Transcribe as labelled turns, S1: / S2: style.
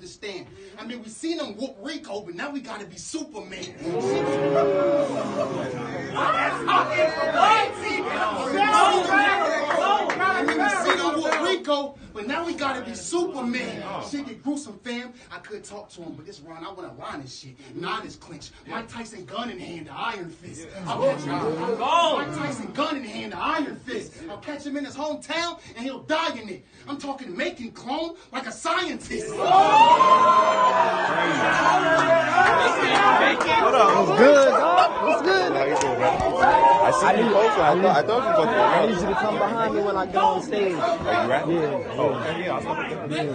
S1: understand. I mean, we seen him whoop Rico, but now we gotta be Superman. I mean, we seen him whoop Rico, but now we gotta be Superman. Shit get gruesome, fam. I could talk to him, but this round, I wanna line this shit. Not his clinch. Mike Tyson gun in hand, the Iron Fist. I'll catch him. Mike Tyson gun in hand, the Iron Fist. I'll catch him in his hometown, and he'll die in it. I'm talking making clone like a scientist.
S2: Hold on. What's good, dog? What's good? How you doing, man? I see you posting. I thought you were going to.
S3: I need you to come behind me when I go on stage.
S2: Are you rapping?
S3: Yeah.
S2: Oh, okay, yeah. I'll stop it.